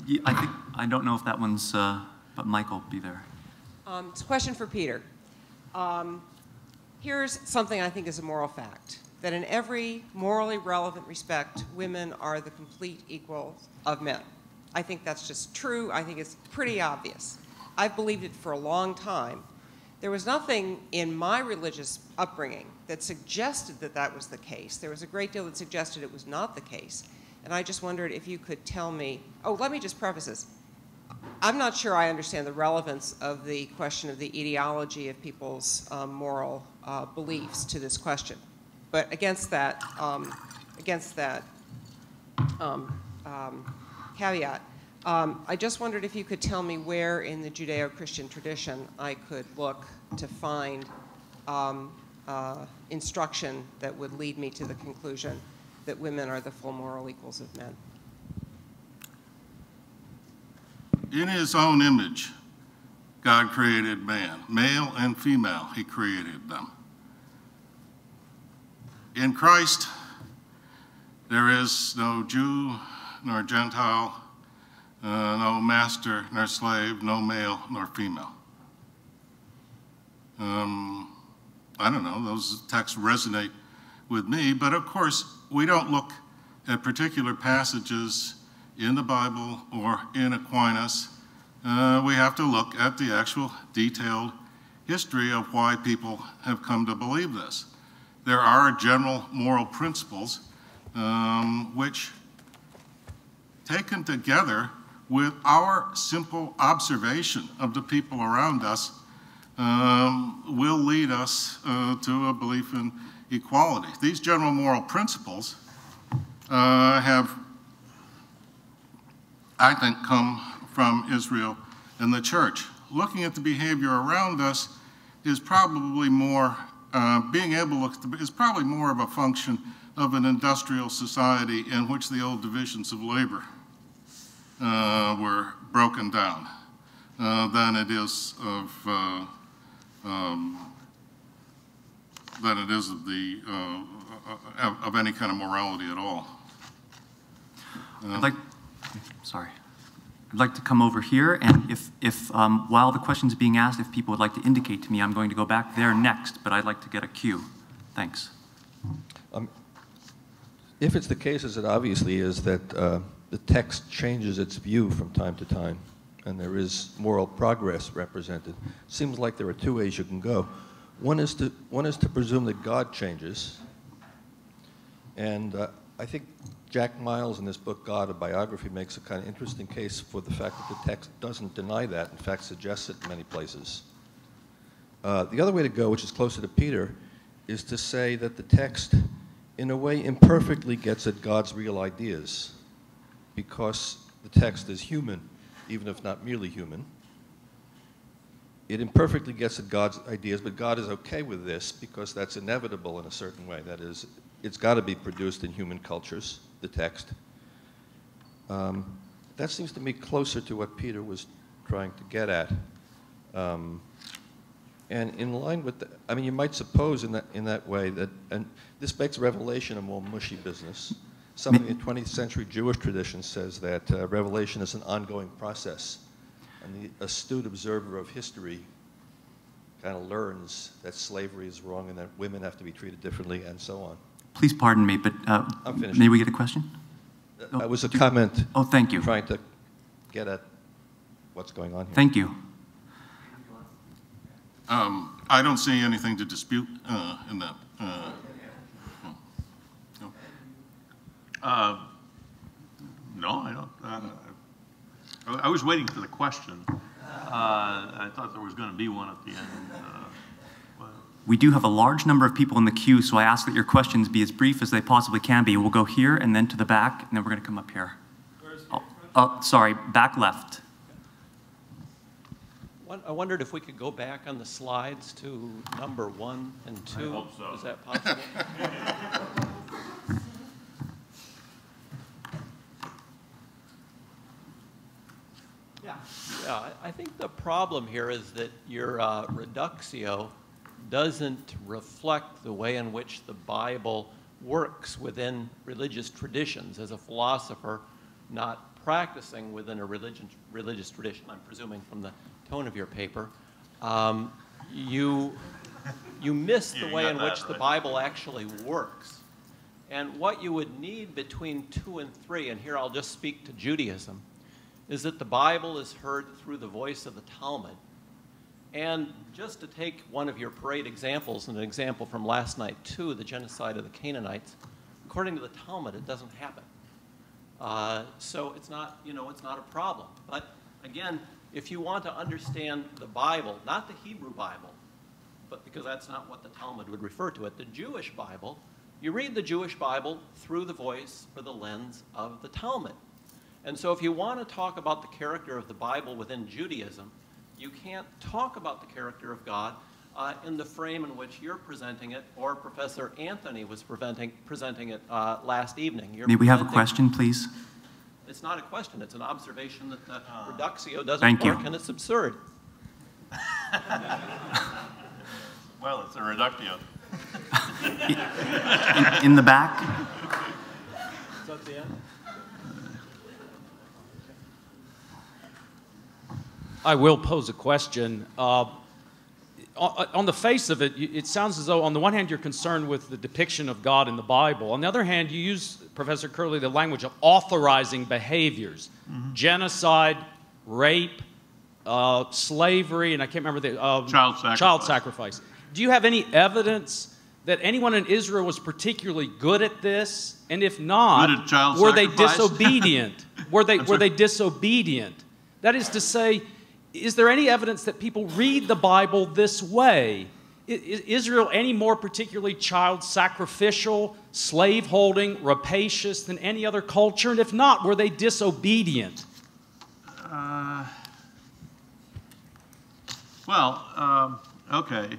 Yeah, I don't know if that one's, but Mike will be there. It's a question for Peter. Here's something I think is a moral fact, that in every morally relevant respect, women are the complete equals of men. I think that's just true. I think it's pretty obvious. I've believed it for a long time. There was nothing in my religious upbringing that suggested that that was the case. There was a great deal that suggested it was not the case. And I just wondered if you could tell me, oh, let me just preface this. I'm not sure I understand the relevance of the question of the etiology of people's moral beliefs to this question. But against that caveat, I just wondered if you could tell me where in the Judeo-Christian tradition I could look to find instruction that would lead me to the conclusion that women are the full moral equals of men. In his own image, God created man, male and female, he created them. In Christ, there is no Jew nor Gentile, no master nor slave, no male nor female. I don't know, those texts resonate with me, but of course, we don't look at particular passages in the Bible or in Aquinas. We have to look at the actual detailed history of why people have come to believe this. There are general moral principles which, taken together with our simple observation of the people around us, will lead us to a belief in equality. These general moral principles have, I think, come from Israel and the church. Looking at the behavior around us is probably more, being able to look, is probably more of a function of an industrial society in which the old divisions of labor were broken down than it is of of any kind of morality at all. I'd like to come over here, and if while the question's being asked, if people would like to indicate to me, I'm going to go back there next, but I'd like to get a cue. Thanks. If it's the case, as it obviously is, that the text changes its view from time to time, and there is moral progress represented, seems like there are two ways you can go. One is to presume that God changes, and I think Jack Miles in his book, God, a Biography, makes a kind of interesting case for the fact that the text doesn't deny that, in fact suggests it in many places. The other way to go, which is closer to Peter, is to say that the text, in a way, imperfectly gets at God's real ideas, because the text is human, even if not merely human. It imperfectly gets at God's ideas, but God is okay with this because that's inevitable in a certain way. That is, it's got to be produced in human cultures, the text. That seems to me closer to what Peter was trying to get at. And in line with the, I mean, you might suppose in that way that, and this makes Revelation a more mushy business. Something in 20th century Jewish tradition says that Revelation is an ongoing process. And the astute observer of history kind of learns that slavery is wrong and that women have to be treated differently and so on. Please pardon me, but I'm finished. May we get a question? That was a comment. Oh, thank you. Trying to get at what's going on here. Thank you. I don't see anything to dispute in that. No, I don't. I was waiting for the question. I thought there was going to be one at the end. We do have a large number of people in the queue, so I ask that your questions be as brief as they possibly can be. We'll go here and then to the back, and then we're going to come up here. Oh, sorry, back left. I wondered if we could go back on the slides to number 1 and 2. I hope so. Is that possible? Yeah, I think the problem here is that your reductio doesn't reflect the way in which the Bible works within religious traditions. As a philosopher, not practicing within a religious tradition, I'm presuming from the tone of your paper, you miss the way in which the Bible actually works. And what you would need between 2 and 3, and here I'll just speak to Judaism, is that the Bible is heard through the voice of the Talmud. And just to take one of your parade examples, and an example from last night too, the genocide of the Canaanites, according to the Talmud, it doesn't happen. So it's not, it's not a problem. But again, if you want to understand the Bible, not the Hebrew Bible, but because that's not what the Talmud would refer to it, the Jewish Bible, you read the Jewish Bible through the voice or the lens of the Talmud. And so if you want to talk about the character of the Bible within Judaism, you can't talk about the character of God in the frame in which you're presenting it, or Professor Anthony was presenting it last evening. May we have a question, please? It's not a question. It's an observation that the reductio doesn't work, and it's absurd. Well, it's a reductio. In the back? Is that the end? I will pose a question. On the face of it, it sounds as though, on the one hand, you're concerned with the depiction of God in the Bible. On the other hand, you use, Professor Curley, the language of authorizing behaviors. Genocide, rape, slavery, and I can't remember the... Child sacrifice. Do you have any evidence that anyone in Israel was particularly good at this? And if not, Good at child were they sacrifice? disobedient? Were they disobedient? That is to say, is there any evidence that people read the Bible this way? Is Israel any more particularly child sacrificial, slave-holding, rapacious than any other culture? And if not, were they disobedient? Okay.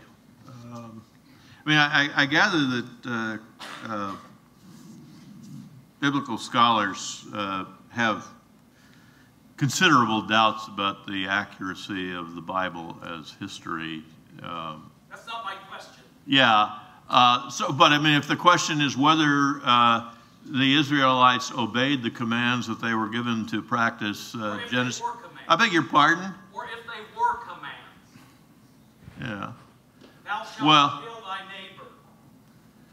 I mean, I gather that biblical scholars have considerable doubts about the accuracy of the Bible as history. That's not my question. Yeah. But I mean, if the question is whether the Israelites obeyed the commands that they were given to practice Genesis, I beg your pardon. Or if they were commands. Yeah. Thou shalt kill thy neighbor.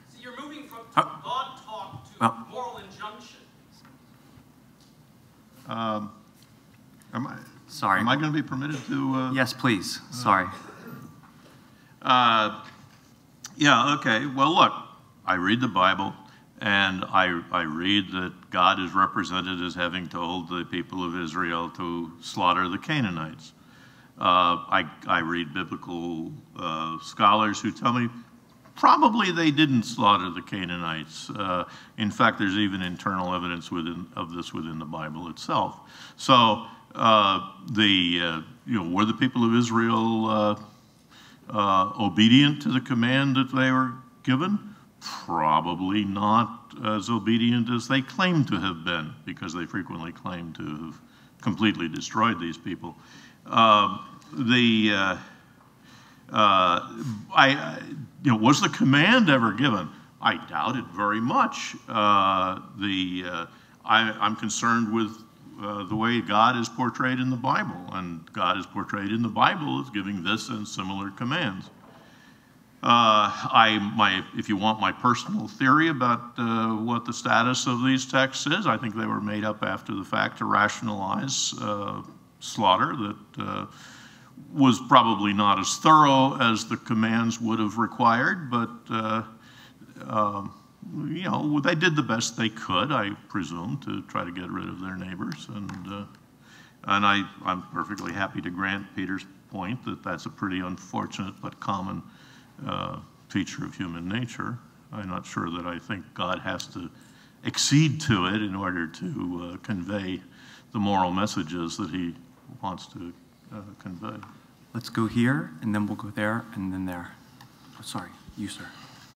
See, you're moving from God talk to moral injunction. Sorry. Am I going to be permitted to? Yes, please. Sorry. Yeah, okay. Well, look, I read the Bible, and I read that God is represented as having told the people of Israel to slaughter the Canaanites. I read biblical scholars who tell me probably they didn't slaughter the Canaanites. In fact, there's even internal evidence of this within the Bible itself. So were the people of Israel obedient to the command that they were given? Probably not as obedient as they claim to have been, because they frequently claim to have completely destroyed these people. Was the command ever given? I doubt it very much. I'm concerned with the way God is portrayed in the Bible, and God is portrayed in the Bible as giving this and similar commands. If you want my personal theory about what the status of these texts is, I think they were made up after the fact to rationalize slaughter that was probably not as thorough as the commands would have required, but they did the best they could, I presume, to try to get rid of their neighbors. And I'm perfectly happy to grant Peter's point that that's a pretty unfortunate but common feature of human nature. I'm not sure that I think God has to accede to it in order to convey the moral messages that he wants to convey. Let's go here, and then we'll go there, and then there. Oh, sorry, you, sir.